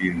3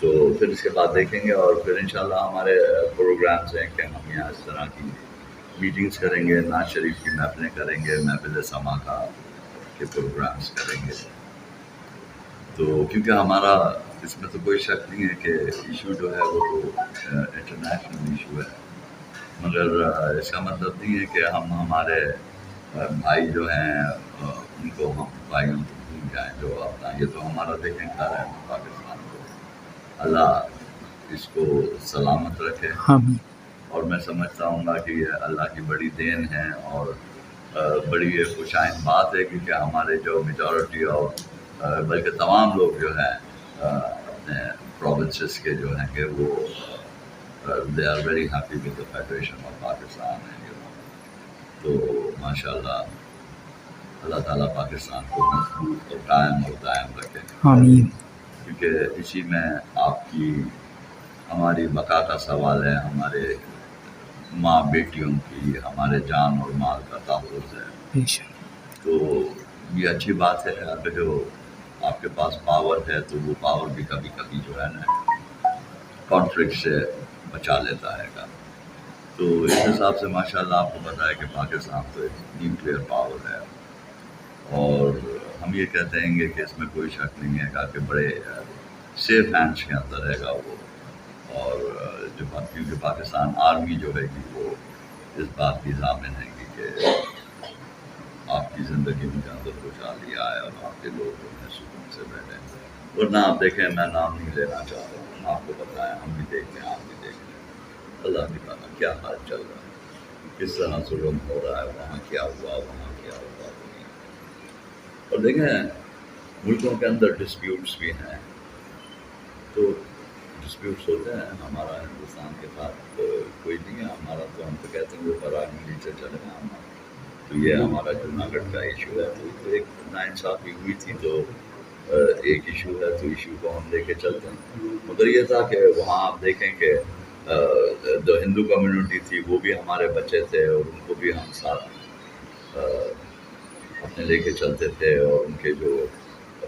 تو پھر اس کے بعد دیکھیں گے، اور پھر انشاءاللہ ہمارے پروگرامز ہیں کہ ہم یہاں اس طرح کی میٹنگز کریں گے، ناز شریف کی محفلیں کریں گے، محفل سما کا کے پروگرامز کریں گے. تو کیونکہ ہمارا اس میں تو کوئی شک نہیں ہے کہ ایشو جو ہے وہ تو انٹرنیشنل ایشو ہے، مگر اس کا مطلب نہیں ہے کہ ہم ہمارے بھائی جو ہیں ان کو ہم بھائیوں کو بھول جائیں جو اپنا. یہ تو ہمارا دیکھیں گھر ہے پاکستان کو، اللہ اس کو سلامت رکھے. اور میں سمجھتا ہوں گا کہ یہ اللہ کی بڑی دین ہے اور بڑی یہ خوشائند بات ہے کہ ہمارے جو میجورٹی اور بلکہ تمام لوگ جو ہیں اپنے پروونسز کے جو ہیں کہ وہ they are very happy with the federation of Pakistan ہے. تو ماشاء اللہ اللہ تعالیٰ پاکستان کو مضبوط اور قائم اور دائم رکھے. آمین. کیونکہ اسی میں آپ کی ہماری بقا کا سوال ہے، ہمارے ماں بیٹیوں کی، ہمارے جان اور مال کا تحفظ ہے. تو یہ اچھی بات ہے. اگر جو آپ کے پاس پاور ہے تو وہ پاور بھی کبھی کبھی جو ہے نا کانفلکٹ سے بچا لیتا ہے گا. تو اس حساب سے ماشاءاللہ آپ کو پتہ ہے کہ پاکستان تو ایک نیوکلیئر پاور ہے، اور ہم یہ کہتے ہیں کہ اس میں کوئی شک نہیں ہے کہ بڑے سیف ہینڈس کے اندر رہے گا وہ. اور جو کیونکہ پاکستان آرمی جو ہے گی وہ اس بات کی ضامن ہے کہ آپ کی زندگی میں جہاں تک خوشحالی آئے اور آپ کے لوگ جو ہیں سکون سے بیٹھیں. ورنہ آپ دیکھیں، میں نام نہیں لینا چاہتا ہوں، آپ کو بتائیں، ہم بھی دیکھتے ہیں، آپ بھی دیکھتے ہیں، اللہ بھی پتہ کیا حال چل رہا ہے، کس طرح ظلم ہو رہا ہے، وہاں کیا ہوا، وہاں کیا ہوا. اور دیکھیں ملکوں کے اندر ڈسپیوٹس بھی ہیں، تو ڈسپیوٹس ہوتے ہیں. ہمارا ہندوستان کے ساتھ کوئی نہیں ہے، ہمارا تو ہم تو کہتے ہیں وہ براعملی سے چلے گا. ہمارا تو یہ ہمارا جوناگڑھ کا ایشو ہے. تو ایک ناانصافی ہوئی تھی، تو ایک ایشو ہے تو ایشو کو ہم لے کے چلتے ہیں. مگر یہ تھا کہ وہاں آپ دیکھیں کہ جو ہندو کمیونٹی تھی وہ بھی ہمارے بچے تھے، اور ان کو بھی ہم ساتھ اپنے لے کے چلتے تھے، اور ان کے جو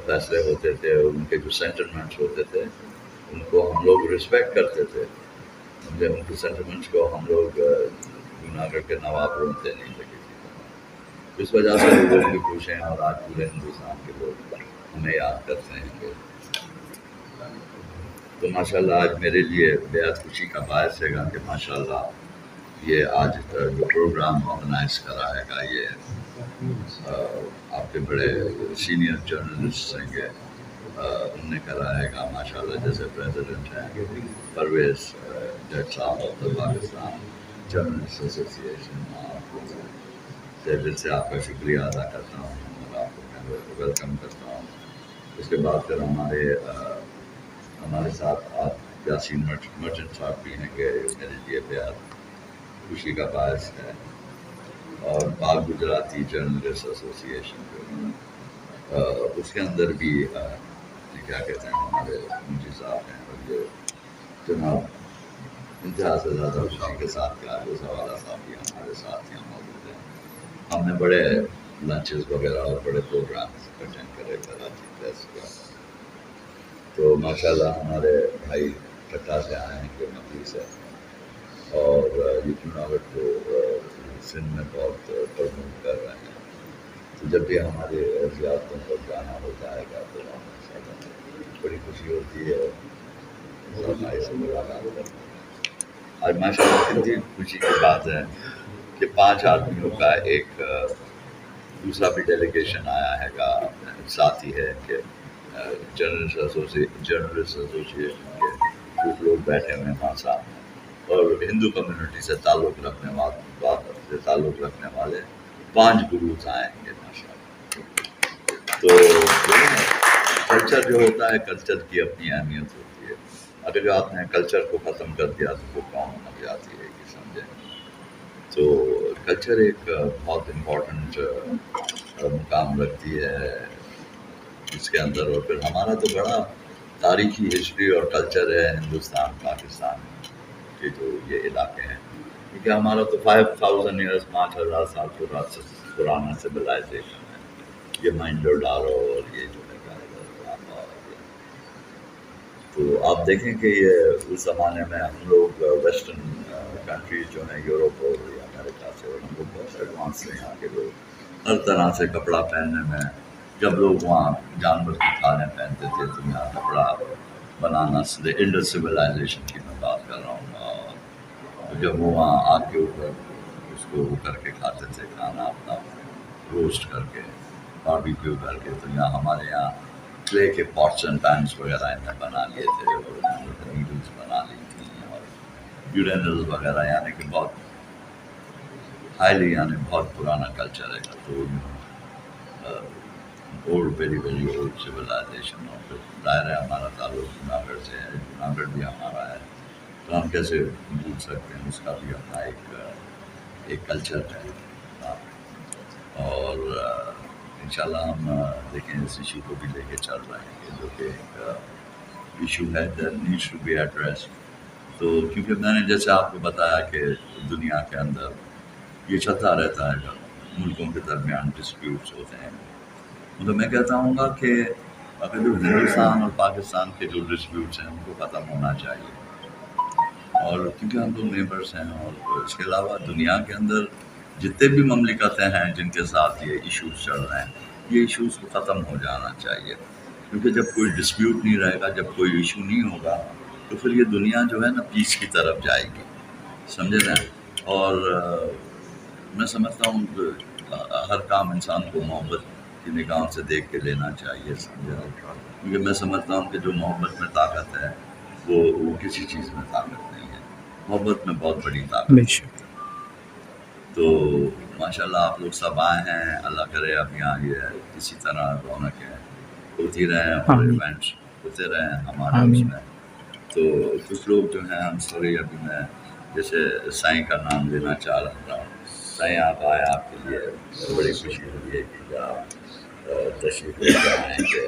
فیصلے ہوتے تھے اور ان کے جو سینٹلمنٹس ہوتے تھے ان کو ہم لوگ رسپیکٹ کرتے تھے. ان کے سینٹلمنٹس کو ہم لوگ جوناگڑھ کے نواب روکتے نہیں تھے کسی طرح. اس وجہ سے لوگ بھی خوش ہیں، اور آج پورے ہندوستان کے لوگ ہمیں یاد کرتے ہیں کہ تو ماشاء اللہ آج میرے لیے بہت خوشی کا باعث ہے گا کہ ماشاء اللہ یہ آج جو پروگرام آرگنائز کرا ہے گا یہ آپ کے بڑے سینئر جرنلسٹ ہیں گے ان نے کرا ہے گا ماشاء اللہ. جیسے پریزیڈنٹ ہیں پرویز جج صاحب of the Pakistan journalist association, سے دل سے آپ کا شکریہ ادا کرتا ہوں اور آپ کو میں ویلکم کرتا ہوں. اس کے بعد پھر ہمارے ساتھ آپ یاسین مرچنٹ صاحب بھی ہیں کہ میرے لیے بہت خوشی کا باعث ہے. اور پاک گجراتی جرنلسٹ ایسوسیشن جو اس کے اندر بھی کیا کہتے ہیں ہمارے منشی صاحب ہیں، اور یہ جناب انتہا سے زیادہ خوشی کے ساتھ کیا ہے والا صاحب بھی ہمارے ساتھ یہاں موجود ہیں. ہم نے بڑے لنچز وغیرہ اور بڑے پروگرامس اٹینڈ کرے کراچی پریس کا. تو ماشاء اللہ ہمارے بھائی کٹا سے آئے ہیں کہ مکھی سے، اور یہ جوناگڑھ کو سندھ میں بہت پرموٹ کر رہے ہیں. تو جب بھی ہمارے زیارتوں پر جانا ہوتا ہے گا تو بڑی خوشی ہوتی ہے بھائی سے ملاقات کرنا. آج ماشاء اللہ کتنی خوشی کی بات ہے کہ 5 آدمیوں کا ایک دوسرا بھی ڈیلیگیشن آیا ہے گا. ساتھ ہی ہے کہ جرنلسٹ ایسوسیشن کے کچھ لوگ بیٹھے ہوئے ہیں وہاں سامنے، اور ہندو کمیونٹی سے تعلق رکھنے والے 5 گروز آئیں گے ماشاء اللہ. تو کلچر جو ہوتا ہے، کلچر کی اپنی اہمیت ہوتی ہے. اگر جو آپ نے کلچر کو ختم کر دیا تو وہ قوم مر جاتی ہے کہ سمجھیں. تو کلچر ایک بہت امپورٹنٹ مقام رکھتی ہے اس کے اندر. اور پھر ہمارا تو بڑا تاریخی ہسٹری اور کلچر ہے ہندوستان پاکستان کے جو یہ علاقے ہیں، کیونکہ ہمارا تو 5000 ایئرس 5000 سال پرانا سویلائزیشن ہے. یہ مائنڈو ڈارو اور یہ جو ہے تو آپ دیکھیں کہ یہ اس زمانے میں ہم لوگ ویسٹرن کنٹریز جو ہیں یورپ اور امریکہ سے، اور ہم لوگ بہت ایڈوانس تھے یہاں کے لوگ ہر طرح سے کپڑا پہننے میں. جب لوگ وہاں جانور کی کھالیں پہنتے تھے تو یہاں کپڑا بنانا انڈس سویلائزیشن کی میں بات کر رہا ہوں. اور جب وہ وہاں آگ کے اوپر اس کو وہ کر کے کھاتے تھے کھانا اپنا روسٹ کر کے باربیکیو کر کے، تو یہاں ہمارے یہاں کلے کے پاٹس اینڈ پینس وغیرہ انہیں بنا لیے تھے اور نیڈلس بنا لی تھیں اور یورینلز وغیرہ، یعنی کہ بہت ہائیلی، یعنی بہت پرانا کلچر ہے. تو old very very old civilization. اور پھر ظاہر ہے ہمارا تعلق جوناگڑھ سے ہے، جوناگڑھ بھی ہمارا ہے، تو ہم کیسے بھول سکتے ہیں، اس کا بھی اپنا ایک کلچر ہے. اور انشاءاللہ ہم دیکھیں اس ایشو کو بھی لے کے چل رہے ہیں جو کہ ایک ایشو ہے that needs to be addressed. تو کیونکہ میں نے جیسے آپ کو بتایا کہ دنیا کے اندر یہ چلتا رہتا ہے، ملکوں کے درمیان ڈسپیوٹس ہوتے ہیں. تو میں کہتا ہوں گا کہ اگر جو ہندوستان اور پاکستان کے جو ڈسپیوٹس ہیں ان کو ختم ہونا چاہیے، اور کیونکہ ہم لوگ نیبرس ہیں. اور اس کے علاوہ دنیا کے اندر جتنے بھی مملکتیں ہیں جن کے ساتھ یہ ایشوز چل رہے ہیں، یہ ایشوز کو ختم ہو جانا چاہیے. کیونکہ جب کوئی ڈسپیوٹ نہیں رہے گا، جب کوئی ایشو نہیں ہوگا، تو پھر یہ دنیا جو ہے نا پیس کی طرف جائے گی، سمجھے نا. اور میں سمجھتا ہوں کہ ہر کام انسان کو محبت کی نگاہوں سے دیکھ کے لینا چاہیے، سمجھے نا. کیونکہ میں سمجھتا ہوں کہ جو محبت میں طاقت ہے وہ کسی چیز میں طاقت نہیں ہے. محبت میں بہت بڑی طاقت ہے. تو ماشاءاللہ آپ لوگ سب آئے ہیں، اللہ کرے اب یہاں یہ اسی طرح رونقیں ہوتی رہیں اور ایونٹس ہوتے رہیں ہمارے اس میں. تو کچھ لوگ جو ہیں ہم سوری، ابھی میں جیسے سائیں کا نام لینا چاہ رہا تھا. سائیں آپ آئے، آپ کے لیے بڑی خوشی ہوئی ہے کہ آپ تشریف لے کر آئیں گے.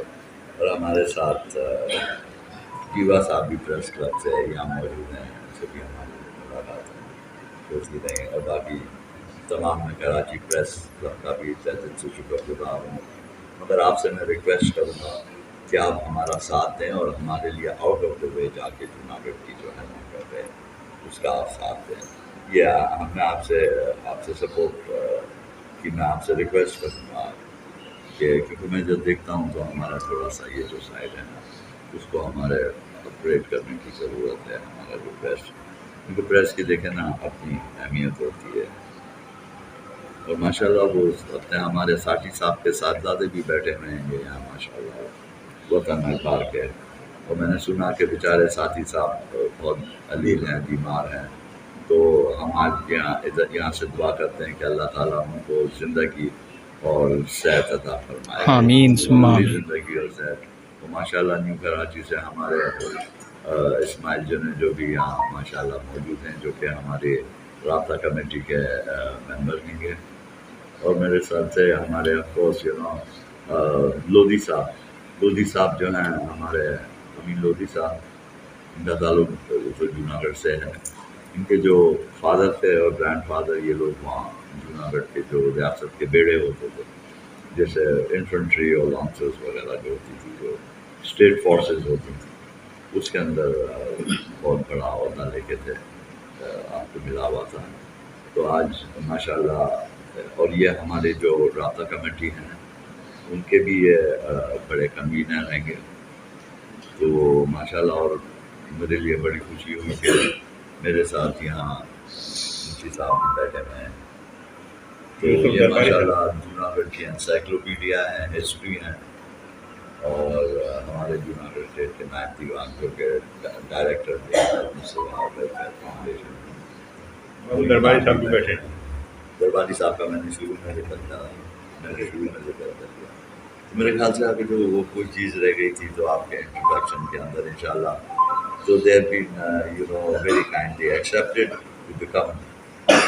اور ہمارے ساتھ جیوا صاحب بھی پریس کلب سے یہاں موجود ہیں، ان سے بھی ہماری ملاقات ہوتی رہی. اور باقی تمام میں کراچی پریس کلب کا بھی تہ دل سے شکر گزار ہوں. مگر آپ سے میں ریکویسٹ کروں گا کہ آپ ہمارا ساتھ دیں اور ہمارے لیے آؤٹ آف دا وے جا کے جوناگڑھ کی جو ہے کر رہے ہیں اس کا آپ ساتھ دیں. یہ میں آپ سے سپورٹ کی میں آپ سے ریکویسٹ کروں گا کہ کیونکہ میں جب دیکھتا ہوں تو ہمارا تھوڑا سا یہ جو سائڈ ہے نا اس کو ہمارے اپگریڈ کرنے کی ضرورت ہے. ہمارا ریکویسٹ، کیونکہ پریس کی دیکھیں نا اپنی اہمیت ہوتی ہے. اور ماشاء اللہ وہ اپنے ہمارے ساٹھی صاحب کے ساتھ بھی بیٹھے ہوئے ہیں یہاں ماشاء اللہ وطن میں پار کے. اور میں نے سنا کہ بیچارے ساتھی صاحب بہت علیل ہیں، بیمار ہیں. تو ہم آج یہاں سے دعا کرتے ہیں کہ اللہ تعالیٰ ان کو زندگی اور صحت عطا فرمائے. آمین ثم آمین. زندگی اور صحت. تو ماشاء اللہ نیو کراچی سے ہمارے اسماعیل جن جو بھی یہاں ماشاء اللہ موجود ہیں، جو کہ ہمارے رابطہ کمیٹی کے ممبر ہیں گے. اور میرے ساتھ سے ہمارے افکوس لودھی صاحب جو ہیں ہمارے امین لودھی صاحب، ان کا تعلق جوناگڑھ سے ہے. ان کے جو فادر تھے اور گرینڈ فادر، یہ لوگ وہاں جوناگڑھ کے جو ریاست کے بیڑے ہوتے تھے، جیسے انفنٹری اور لانسرز وغیرہ جو ہوتی تھی، جو اسٹیٹ فورسز ہوتی تھیں، اس کے اندر بہت بڑا عہدہ لے کے تھے. آپ کو ملا ہوا تھا. تو آج ماشاء اللہ، اور یہ ہمارے جو رابطہ کمیٹی ہیں ان کے بھی یہ بڑے کنوینر رہیں گے. تو ماشاء اللہ، اور میرے لیے بڑی خوشی ہوئی کہ میرے ساتھ یہاں منشی صاحب بھی بیٹھے ہوئے ہیں. تو یہ ماشاء اللہ جوناگڑھ کی انسائکلوپیڈیا ہے، ہسٹری ہیں. اور ہمارے جوناگڑھ اسٹیٹ کے نائب دیوان جو کہ ڈائریکٹر فاؤنڈیشن درباری صاحب بھی بیٹھے. درباری صاحب کا میں نے شروع میں ذکر کر دیا. میرے خیال سے ابھی جو وہ کوئی چیز رہ گئی تھی تو آپ کے انٹروڈکشن کے اندر انشاءاللہ. So they have been, very kindly accepted to become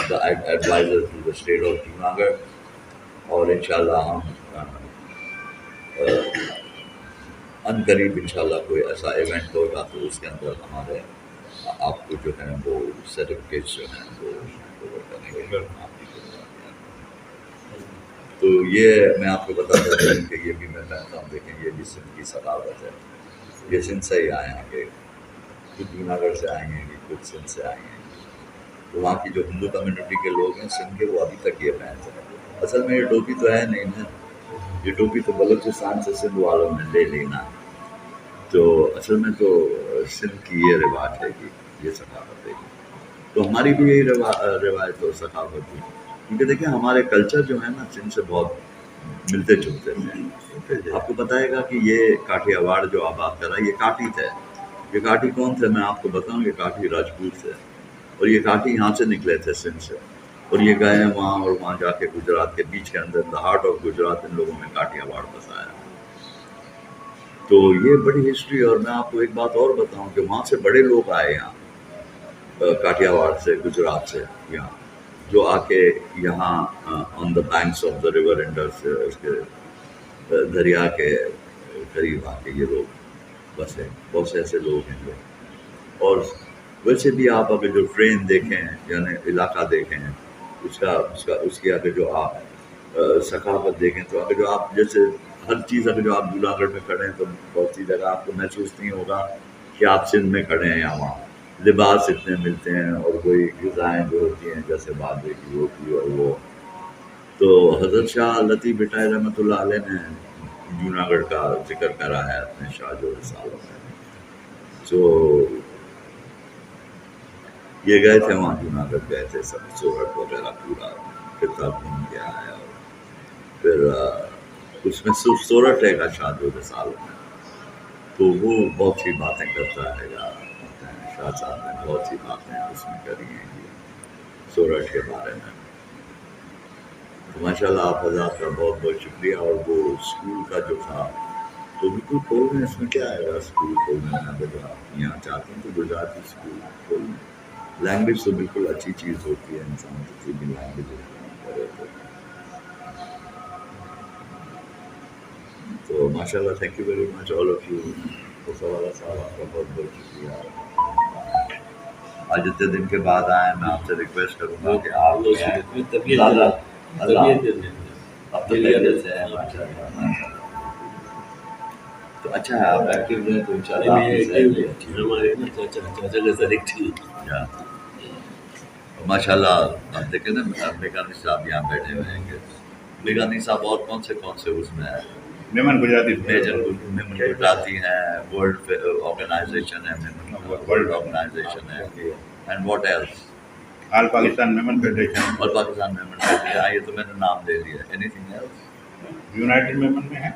the advisor to the state of Junagadh. اور انشاءاللہ ہم ان قریب انشاءاللہ کوئی ایسا ایونٹ ہوگا تو اس کے اندر ہمارے آپ کو جو ہیں وہ سرٹیفکیٹس جو ہیں وہ کریں گے. تو یہ میں آپ کو بتاتا ہوں کہ یہ بھی میں کہتا ہوں، دیکھیں یہ بھی سندھ کی ثقافت ہے. یہ سندھ سے ہی آئے ہیں کہ کچھ جوناگڑھ سے آئے ہیں کہ کچھ سندھ سے آئے ہیں. تو وہاں کی جو ہندو کمیونٹی کے لوگ ہیں سندھ کے، وہ ابھی تک یہ پہنتے ہیں. اصل میں یہ ٹوپی تو ہے نہیں نا، یہ ٹوپی تو بلوچستان سے سندھ والوں نے لے لینا. تو اصل میں تو سندھ کی یہ رواج ہے کہ یہ ثقافت ہے. تو ہماری بھی یہی روایت اور ثقافت ہے. کیونکہ دیکھیں ہمارے کلچر جو ہے نا سندھ سے بہت ملتے جلتے ہیں. آپ کو بتائے گا کہ یہ کاٹھی ایوارڈ جو آپ بات کر رہے ہیں یہ کاٹھی تھے. یہ کاٹھی کون تھے میں آپ کو بتاؤں، یہ کاٹھی راجپوت تھے. اور یہ کاٹھی یہاں سے نکلے تھے سندھ سے، اور یہ گئے ہیں وہاں، اور وہاں جا کے گجرات کے بیچ کے اندر دا ہارٹ آف گجرات ان لوگوں نے کاٹھی ایوارڈ بسایا. تو یہ بڑی ہسٹری. اور میں آپ کو ایک بات اور بتاؤں کہ وہاں سے بڑے لوگ آئے یہاں کاٹھی ایوارڈ سے، گجرات سے یہاں، جو آ کے یہاں on the banks of the river Indus, اس کے دریا کے قریب آ کے یہ لوگ بسے. بہت سے ایسے لوگ ہیں جو. اور ویسے بھی آپ اگر جو ٹرین دیکھیں یعنی علاقہ دیکھیں اس کی اگر جو آپ ثقافت دیکھیں، تو اگر جو آپ جیسے ہر چیز اگر جو آپ جوناگڑھ میں کھڑے ہیں تو بہت سی جگہ آپ کو محسوس نہیں ہوگا کہ آپ سندھ میں کھڑے ہیں یا وہاں. لباس اتنے ملتے ہیں اور کوئی غذائیں جو ہوتی ہیں جیسے باجرے کی روٹی اور وہ. تو حضرت شاہ لطیف بٹائی رحمۃ اللہ علیہ نے جوناگڑھ کا ذکر کرا ہے اپنے شاہ جو رسالوں میں. تو یہ گئے تھے وہاں جوناگڑھ گئے تھے، سب سورت وغیرہ پورا خطہ گھوم کے آیا. اور پھر اس میں سورت رہے گا شاہ جو رسالوں میں، تو وہ بہت سی باتیں کرتا ہے گا. شاہ صاحب نے بہت سی باتیں اس میں کری ہیں سورت کے بارے میں. تو ماشاء اللہ آپ حضرات کا بہت بہت شکریہ. اور وہ اسکول کا جو تھا تو بالکل کھول میں، اس میں کیا آئے گا اسکول کھولنے میں، اگر آپ یہاں چاہتے ہیں تو گجراتی اسکول کھولنے. لینگویج تو بالکل اچھی چیز ہوتی ہے، انسان کسی بھی لینگویج کرے تو ماشاء اللہ. Thank you very much all of you. والا صاحب آپ کا بہت بہت شکریہ. آج اتنے دن کے بعد آئے، میں آپ سے ریکویسٹ کروں گا کہ آپ زیادہ اب تو طبیعت سے ہے ماشاء اللہ. تو اچھا ہے آپ ایکٹیو رہیں تو انشاءاللہ ماشاء اللہ. آپ دیکھیں نا مہگانی صاحب یہاں بیٹھے ہوئے ہیں کہ مہگانی صاحب اور کون سے اس میں ہیں میمن گجراتی میمن گجراتی ہیں، ورلڈ آرگنائزیشن ہے، ورلڈ آرگنائزیشن ہے. And what else? All Pakistan Memon federation. اور پاکستان میمن فیڈریشن. یہ تو میں نے نام لے لیا. Anything else? United Memon میں ہے